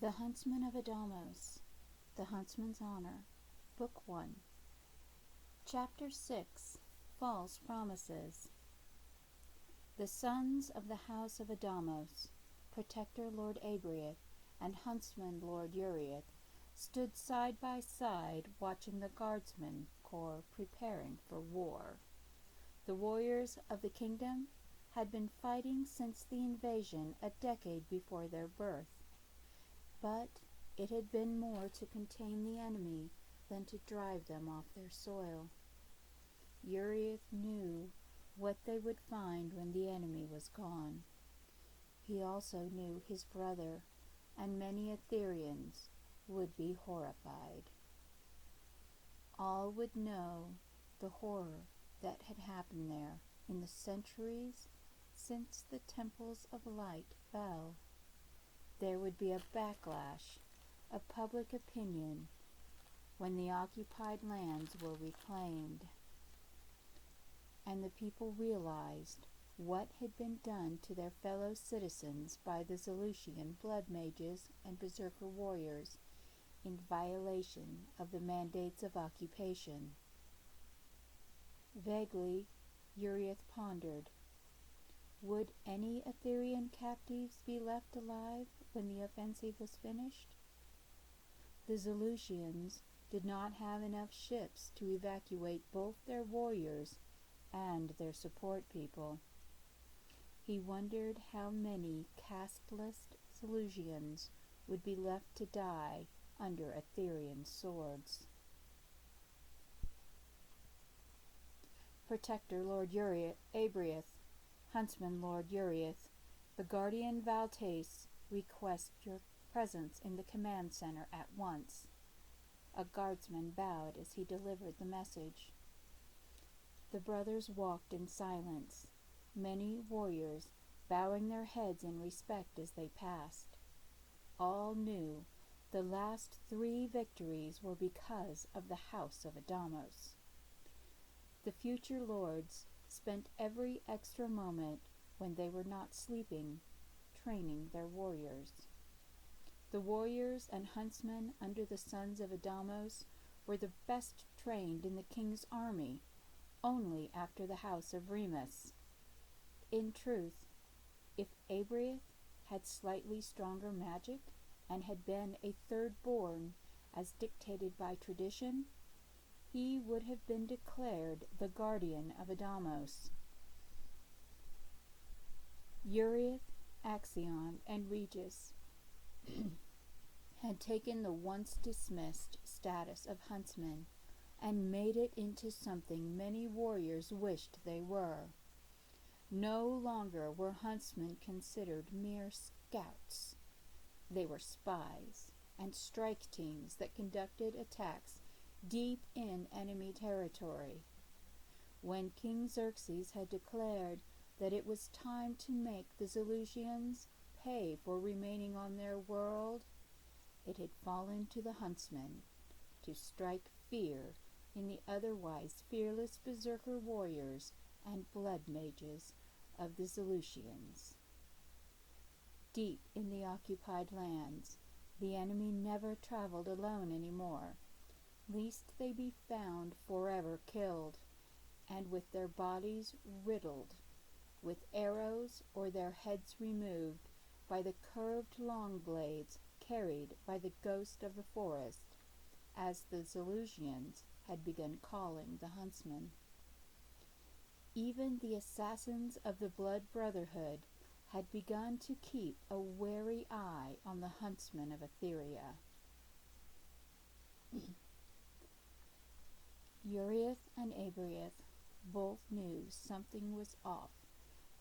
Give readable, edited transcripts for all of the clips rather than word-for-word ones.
The Huntsman of Adamos, The Huntsman's Honor, Book 1. Chapter 6, False Promises. The sons of the House of Adamos, Protector Lord Yurieth and Huntsman Lord Yurieth, stood side by side watching the Guardsmen Corps preparing for war. The warriors of the kingdom had been fighting since the invasion a decade before their birth. But it had been more to contain the enemy than to drive them off their soil. Yurieth knew what they would find when the enemy was gone. He also knew his brother and many Atherians would be horrified. All would know the horror that had happened there in the centuries since the temples of light fell. There would be a backlash of public opinion when the occupied lands were reclaimed, and the people realized what had been done to their fellow citizens by the Zelutian blood mages and berserker warriors in violation of the mandates of occupation. Vaguely, Yurieth pondered. Would any Atherian captives be left alive when the offensive was finished? The Zelutians did not have enough ships to evacuate both their warriors and their support people. He wondered how many casteless Zelutians would be left to die under Atherian swords. Protector Lord Yurieth, Huntsman Lord Yurieth, the Guardian Valtase requests your presence in the command center at once. A guardsman bowed as he delivered the message. The brothers walked in silence, many warriors bowing their heads in respect as they passed. All knew the last 3 victories were because of the House of Adamos. The future lords spent every extra moment when they were not sleeping, training their warriors. The warriors and huntsmen under the sons of Adamos were the best trained in the king's army, only after the house of Remus. In truth, if Yurieth had slightly stronger magic and had been a third-born, as dictated by tradition, he would have been declared the Guardian of Adamos. Yurieth, Axion, and Regis had taken the once dismissed status of huntsmen and made it into something many warriors wished they were. No longer were huntsmen considered mere scouts. They were spies and strike teams that conducted attacks deep in enemy territory. When King Xerxes had declared that it was time to make the Zelutians pay for remaining on their world, it had fallen to the huntsmen to strike fear in the otherwise fearless berserker warriors and blood mages of the Zelutians. Deep in the occupied lands, the enemy never traveled alone anymore, lest they be found forever killed, and with their bodies riddled with arrows or their heads removed by the curved long blades carried by the ghost of the forest, as the Zelutians had begun calling the huntsmen. Even the assassins of the Blood Brotherhood had begun to keep a wary eye on the huntsmen of Etheria. Yurieth and Yurieth both knew something was off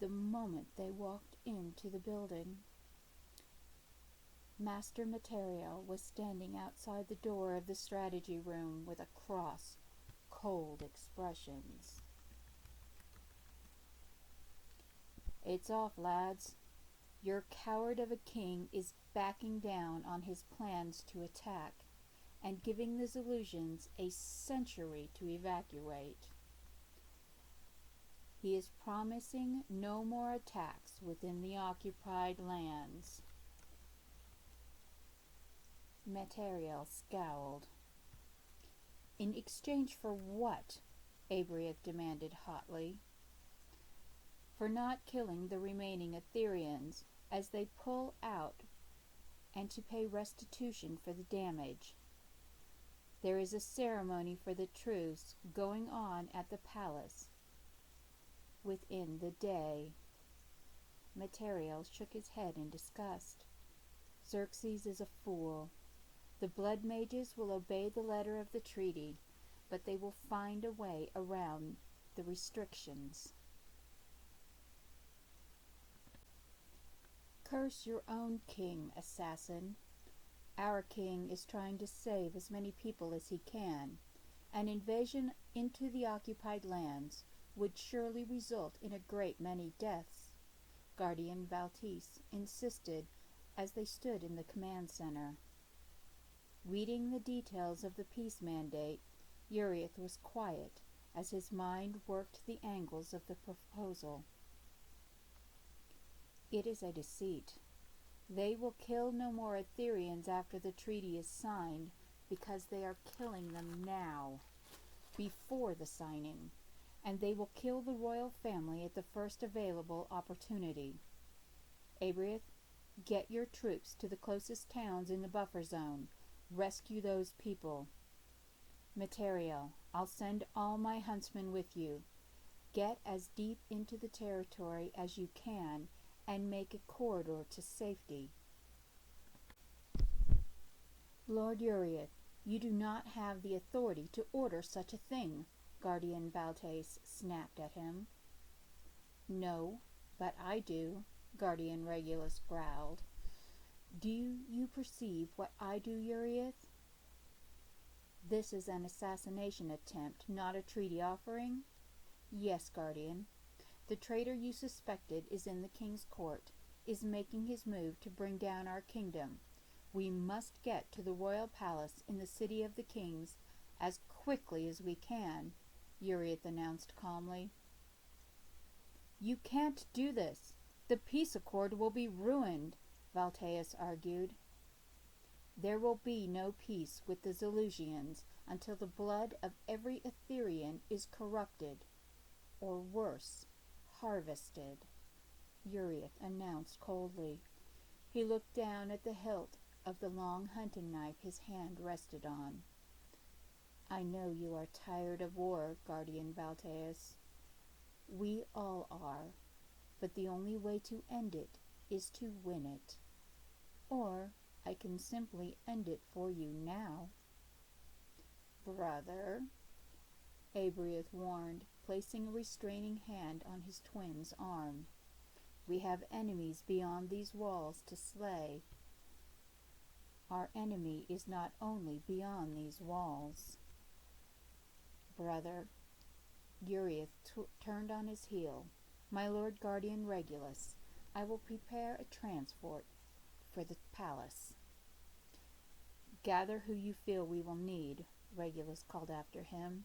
the moment they walked into the building. Master Material was standing outside the door of the strategy room with a cross, cold expressions. "It's off, lads. Your coward of a king is backing down on his plans to attack and giving the Zelutians a century to evacuate. He is promising no more attacks within the occupied lands." Materiel scowled. In exchange for what? Yurieth demanded hotly. For not killing the remaining Aetherians as they pull out, and to pay restitution for the damage. There is a ceremony for the truce going on at the palace within the day. Materiel shook his head in disgust. Xerxes is a fool. The blood mages will obey the letter of the treaty, but they will find a way around the restrictions. Curse your own king, assassin. Our king is trying to save as many people as he can. An invasion into the occupied lands would surely result in a great many deaths, Guardian Valtese insisted as they stood in the command center. Reading the details of the peace mandate, Yurieth was quiet as his mind worked the angles of the proposal. It is a deceit. They will kill no more Aetherians after the treaty is signed because they are killing them now, before the signing, and they will kill the royal family at the first available opportunity. Yurieth, get your troops to the closest towns in the buffer zone. Rescue those people. Materiel, I'll send all my huntsmen with you. Get as deep into the territory as you can and make a corridor to safety. Lord Yurieth, you do not have the authority to order such a thing, Guardian Valtese snapped at him. No, but I do, Guardian Regulus growled. Do you perceive what I do, Yurieth? This is an assassination attempt, not a treaty offering? Yes, Guardian. The traitor you suspected is in the king's court, is making his move to bring down our kingdom. We must get to the royal palace in the city of the kings as quickly as we can, Yurieth announced calmly. You can't do this. The peace accord will be ruined, Valtese argued. There will be no peace with the Zeleusians until the blood of every Aetherian is corrupted, or worse, harvested, Yurieth announced coldly. He looked down at the hilt of the long hunting knife his hand rested on. I know you are tired of war, Guardian Valtese. We all are, but the only way to end it is to win it. Or I can simply end it for you now. Brother, Yurieth warned, placing a restraining hand on his twin's arm. We have enemies beyond these walls to slay. Our enemy is not only beyond these walls. Brother, Yurieth turned on his heel. My Lord Guardian Regulus, I will prepare a transport for the palace. Gather who you feel we will need, Regulus called after him.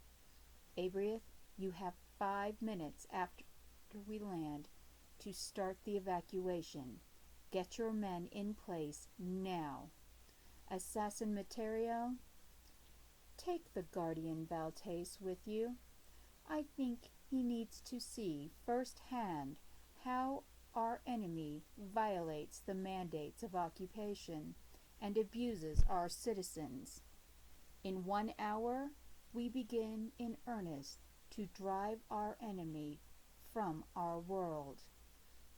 Yurieth, you have 5 minutes after we land to start the evacuation. Get your men in place now. Assassin Materiel, take the Guardian Valtese with you. I think he needs to see firsthand how our enemy violates the mandates of occupation and abuses our citizens. In 1 hour, we begin in earnest to drive our enemy from our world.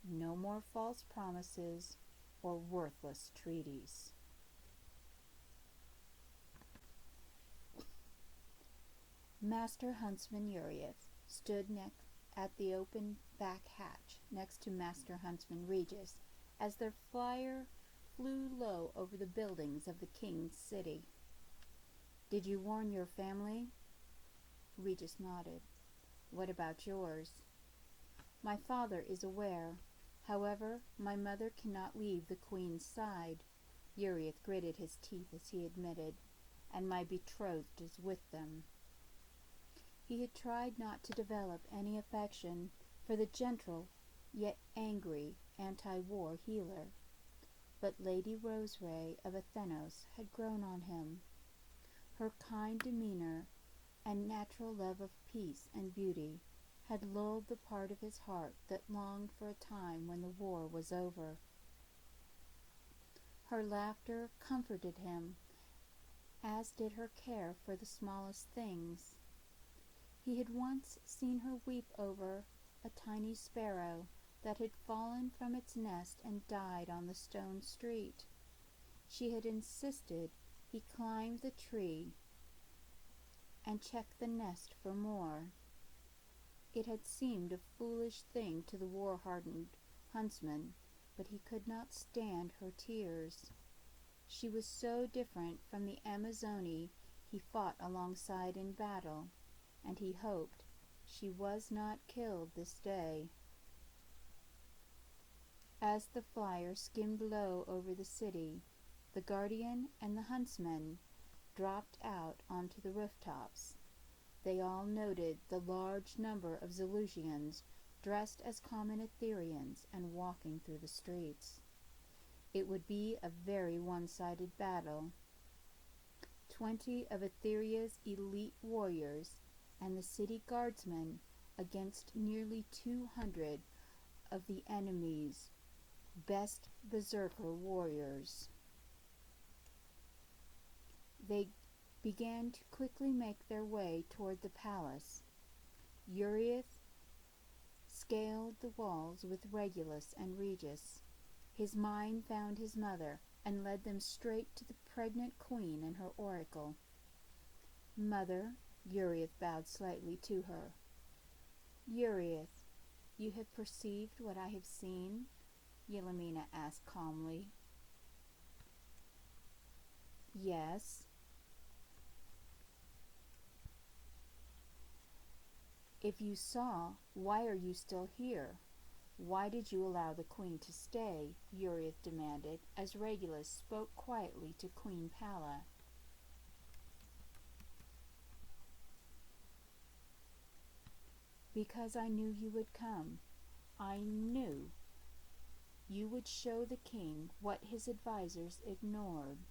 No more false promises or worthless treaties. Master Huntsman Yurieth stood at the open back hatch next to Master Huntsman Regis as their flyer flew low over the buildings of the king's city. Did you warn your family? Regis nodded. What about yours? My father is aware. However, my mother cannot leave the queen's side. Yurieth gritted his teeth as he admitted, and my betrothed is with them. He had tried not to develop any affection for the gentle yet angry anti-war healer. But Lady Roseray of Adamos had grown on him. Her kind demeanor and natural love of peace and beauty had lulled the part of his heart that longed for a time when the war was over. Her laughter comforted him, as did her care for the smallest things. He had once seen her weep over a tiny sparrow that had fallen from its nest and died on the stone street. She had insisted he climb the tree and check the nest for more. It had seemed a foolish thing to the war-hardened huntsman, but he could not stand her tears. She was so different from the Amazone he fought alongside in battle, and he hoped she was not killed this day. As the flyer skimmed low over the city, the guardian and the huntsman dropped out onto the rooftops. They all noted the large number of Zulusians dressed as common Etherians and walking through the streets. It would be a very one-sided battle. 20 of Etheria's elite warriors and the city guardsmen against nearly 200 of the enemy's best berserker warriors. They began to quickly make their way toward the palace. Yurieth scaled the walls with Regulus and Regis. His mind found his mother and led them straight to the pregnant queen and her oracle. "Mother," Yurieth bowed slightly to her. "Yurieth, you have perceived what I have seen?" Yelmina asked calmly. "Yes." "If you saw, why are you still here? Why did you allow the queen to stay?" Yurieth demanded, as Regulus spoke quietly to Queen Palla. "Because I knew you would come. I knew you would show the king what his advisors ignored,"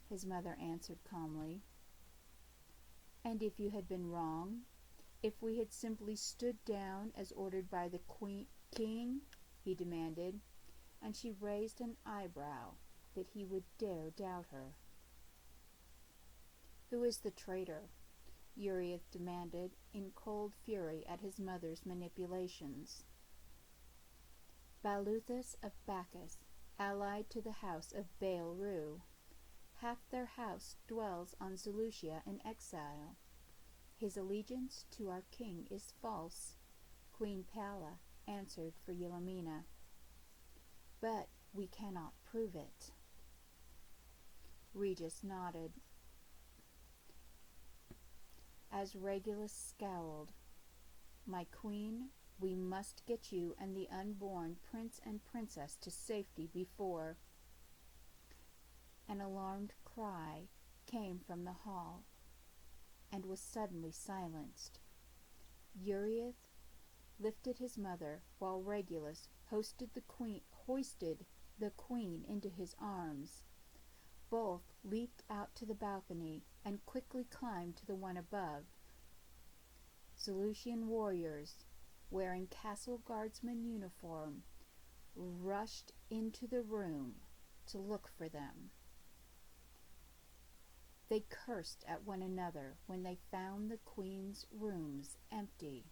his mother answered calmly. "And if you had been wrong? If we had simply stood down as ordered by the king?" he demanded, and she raised an eyebrow that he would dare doubt her. "Who is the traitor?" Yurieth demanded in cold fury at his mother's manipulations. "Baluthus of Bacchus, allied to the House of Baal-Ru. Half their house dwells on Seleucia in exile. His allegiance to our king is false," Queen Palla answered for Yelmina. "But we cannot prove it." Regis nodded, as Regulus scowled. "My queen, we must get you and the unborn prince and princess to safety before—" An alarmed cry came from the hall and was suddenly silenced. Yurieth lifted his mother while Regulus hoisted the queen into his arms. Both leaped out to the balcony and quickly climbed to the one above. Seleucian warriors, wearing castle guardsman uniform, rushed into the room to look for them. They cursed at one another when they found the queen's rooms empty.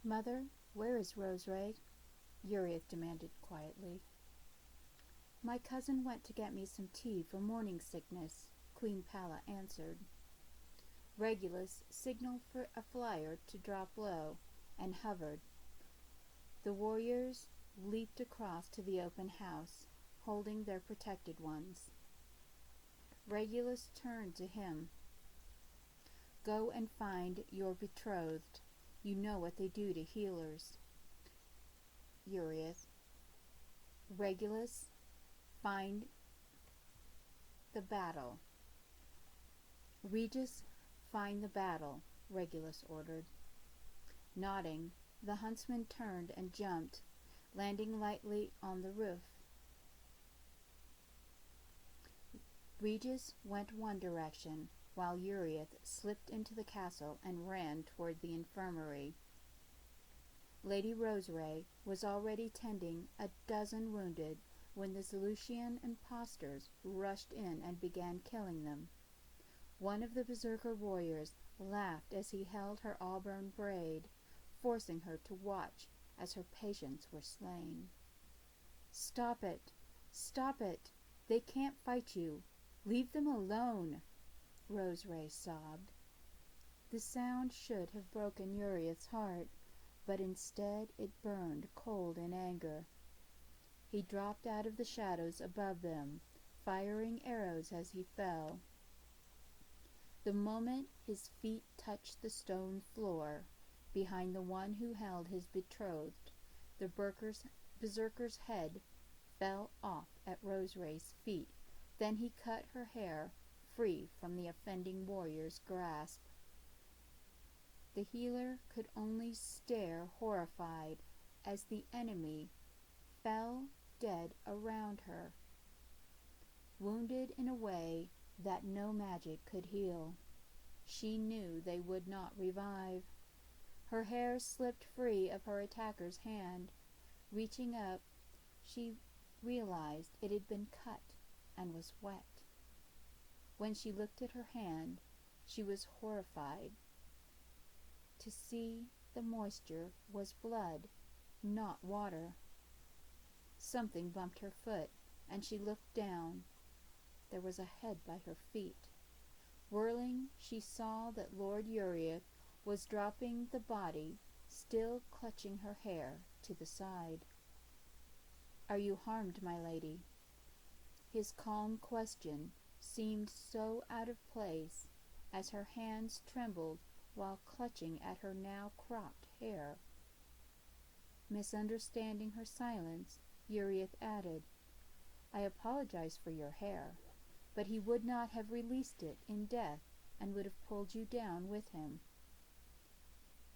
"Mother, where is Roseray?" Yurieth demanded quietly. "My cousin went to get me some tea for morning sickness," Queen Palla answered. Regulus signaled for a flyer to drop low and hovered. The warriors leaped across to the open house, holding their protected ones. Regulus turned to him. "Go and find your betrothed. You know what they do to healers." Yurieth. "Regulus, find the battle." "Regis, find the battle," Regulus ordered. Nodding, The huntsman turned and jumped, landing lightly on the roof. Regis went one direction, while Yurieth slipped into the castle and ran toward the infirmary. Lady Roseray was already tending a dozen wounded when the Zelutian impostors rushed in and began killing them. One of the berserker warriors laughed as he held her auburn braid, forcing her to watch as her patients were slain. "Stop it! Stop it! They can't fight you! Leave them alone!" Roseray sobbed. The sound should have broken Yurieth's heart, but instead it burned cold in anger. He dropped out of the shadows above them, firing arrows as he fell. The moment his feet touched the stone floor, behind the one who held his betrothed, the berserker's head fell off at Roseray's feet. Then he cut her hair free from the offending warrior's grasp. The healer could only stare horrified as the enemy fell dead around her, wounded in a way that no magic could heal. She knew they would not revive. Her hair slipped free of her attacker's hand. Reaching up, she realized it had been cut and was wet. When she looked at her hand, she was horrified to see the moisture was blood, not water. Something bumped her foot, and she looked down. There was a head by her feet. Whirling, she saw that Lord Yurieth was dropping the body, still clutching her hair, to the side. "Are you harmed, my lady?" His calm question seemed so out of place as her hands trembled while clutching at her now cropped hair. Misunderstanding her silence, Yurieth added, "I apologize for your hair, but he would not have released it in death and would have pulled you down with him."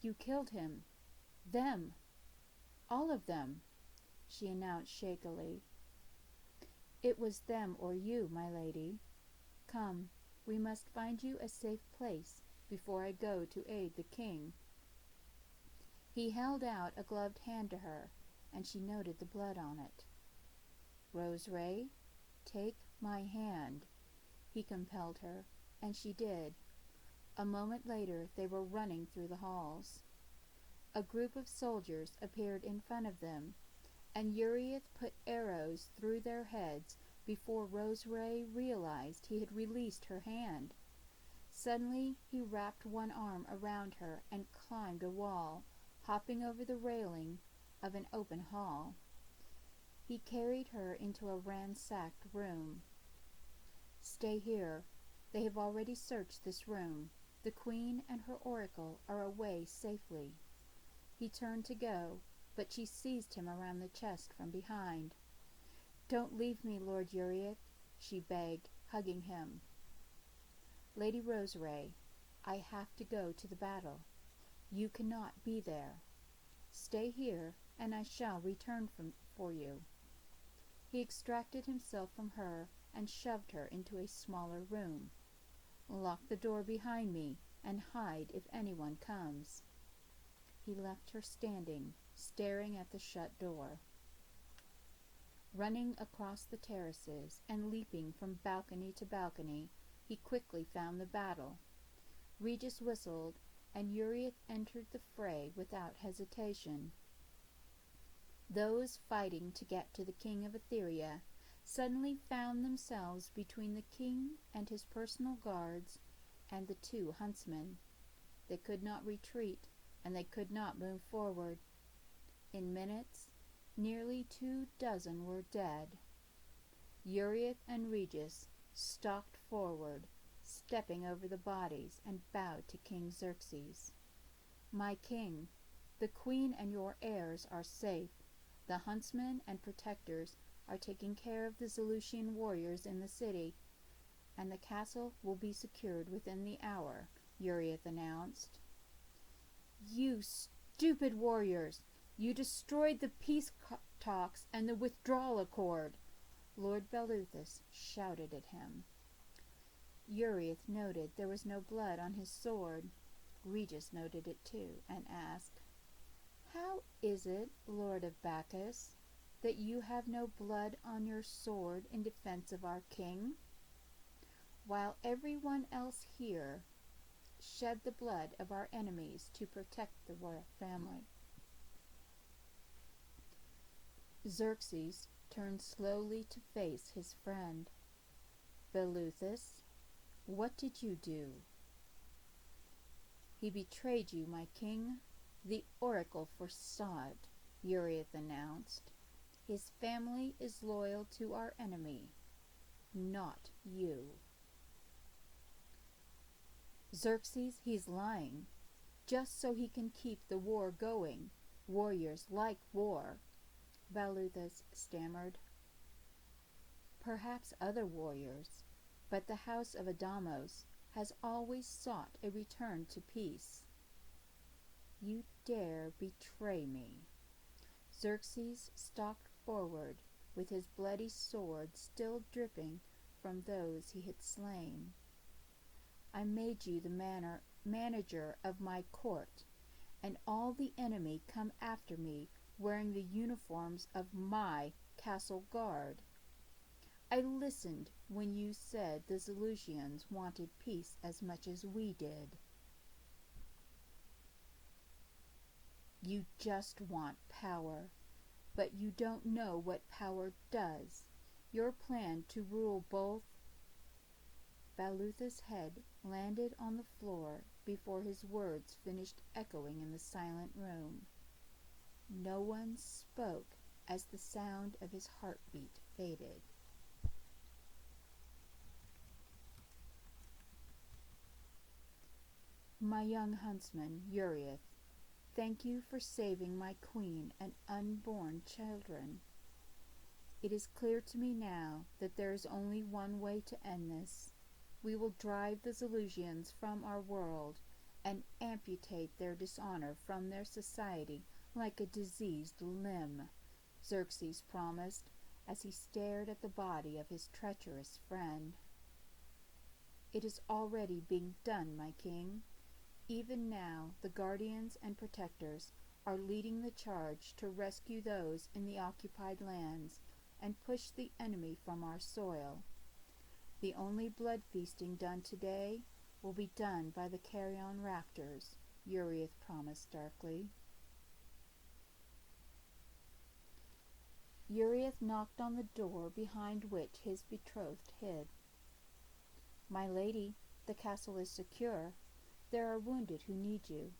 "You killed him. Them. All of them," she announced shakily. "It was them or you, my lady. Come, we must find you a safe place before I go to aid the king." He held out a gloved hand to her, and she noted the blood on it. "Roseray, take my hand," he compelled her, and she did. A moment later they were running through the halls. A group of soldiers appeared in front of them, and Yurieth put arrows through their heads before Roseray realized he had released her hand. Suddenly he wrapped one arm around her and climbed a wall, hopping over the railing of an open hall. He carried her into a ransacked room. "Stay here. They have already searched this room. The queen and her oracle are away safely." He turned to go, but she seized him around the chest from behind. "Don't leave me, Lord Yurieth," she begged, hugging him. "Lady Roseray, I have to go to the battle. You cannot be there. Stay here, and I shall return for you." He extracted himself from her and shoved her into a smaller room. "Lock the door behind me, and hide if anyone comes." He left her standing, staring at the shut door. Running across the terraces and leaping from balcony to balcony, he quickly found the battle. Regis whistled, and Yurieth entered the fray without hesitation. Those fighting to get to the king of Etheria suddenly found themselves between the king and his personal guards and the two huntsmen. They could not retreat, and they could not move forward. In minutes, nearly 24 were dead. Yurieth and Regis stalked forward, stepping over the bodies, and bowed to King Xerxes. "My king, the queen and your heirs are safe. The huntsmen and protectors are taking care of the Zelutian warriors in the city, and the castle will be secured within the hour," Yurieth announced. "You stupid warriors! You destroyed the peace talks and the withdrawal accord!" Lord Balluthis shouted at him. Yurieth noted there was no blood on his sword. Regis noted it too, and asked, "How is it, Lord of Bacchus, that you have no blood on your sword in defense of our king, while everyone else here shed the blood of our enemies to protect the royal family?" Xerxes turned slowly to face his friend. "Balluthis, what did you do?" "He betrayed you, my king. The oracle foresaw it," Yurieth announced. "His family is loyal to our enemy, not you." "Xerxes, he's lying, just so he can keep the war going. Warriors like war," Balluthis stammered. "Perhaps other warriors, but the House of Adamos has always sought a return to peace." "You dare betray me." Xerxes stalked forward, with his bloody sword still dripping from those he had slain. "I made you the manager of my court, and all the enemy come after me wearing the uniforms of my castle guard. I listened when you said the Zulusians wanted peace as much as we did." "You just want power, but you don't know what power does. Your plan to rule both—" Balluthis' head landed on the floor before his words finished echoing in the silent room. No one spoke as the sound of his heartbeat faded. "My young huntsman, Yurieth, thank you for saving my queen and unborn children. It is clear to me now that there is only one way to end this. We will drive the Zulusians from our world and amputate their dishonor from their society like a diseased limb," Xerxes promised as he stared at the body of his treacherous friend. "It is already being done, my king. Even now the guardians and protectors are leading the charge to rescue those in the occupied lands and push the enemy from our soil. The only blood feasting done today will be done by the carrion raptors," Yurieth promised darkly. Yurieth knocked on the door behind which his betrothed hid. "My lady, the castle is secure. There are wounded who need you."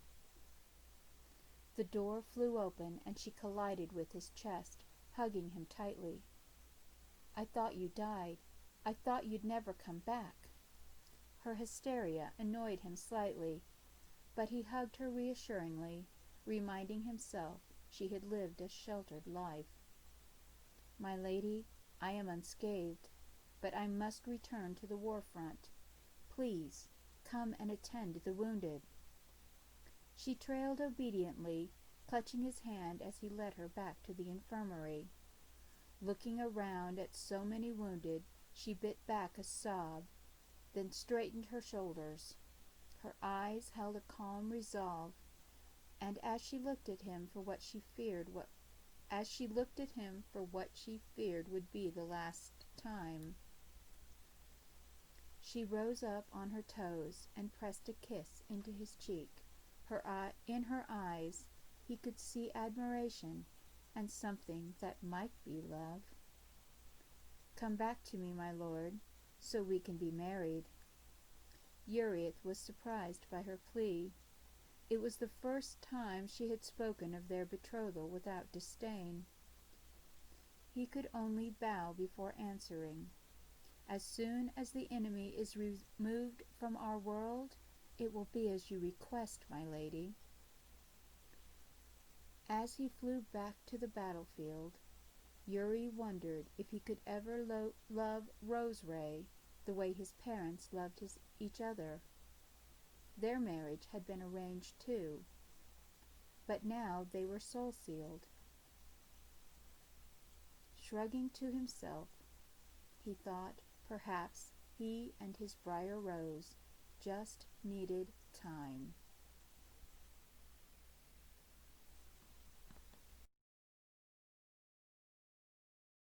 The door flew open and she collided with his chest, hugging him tightly. "I thought you died. I thought you'd never come back." Her hysteria annoyed him slightly, but he hugged her reassuringly, reminding himself she had lived a sheltered life. "My lady, I am unscathed, but I must return to the war front. Please, come and attend the wounded." She trailed obediently, clutching his hand as he led her back to the infirmary. Looking around at so many wounded, she bit back a sob, then straightened her shoulders. Her eyes held a calm resolve, and as she looked at him for what she feared would be the last time, she rose up on her toes and pressed a kiss into his cheek. In her eyes he could see admiration and something that might be love. "Come back to me, my lord, so we can be married." Yurieth was surprised by her plea. It was the first time she had spoken of their betrothal without disdain. He could only bow before answering. "As soon as the enemy is removed from our world, it will be as you request, my lady." As he flew back to the battlefield, Yuri wondered if he could ever love Rose Ray the way his parents loved each other. Their marriage had been arranged too. but now they were soul-sealed. Shrugging to himself, he thought perhaps he and his briar rose just needed time.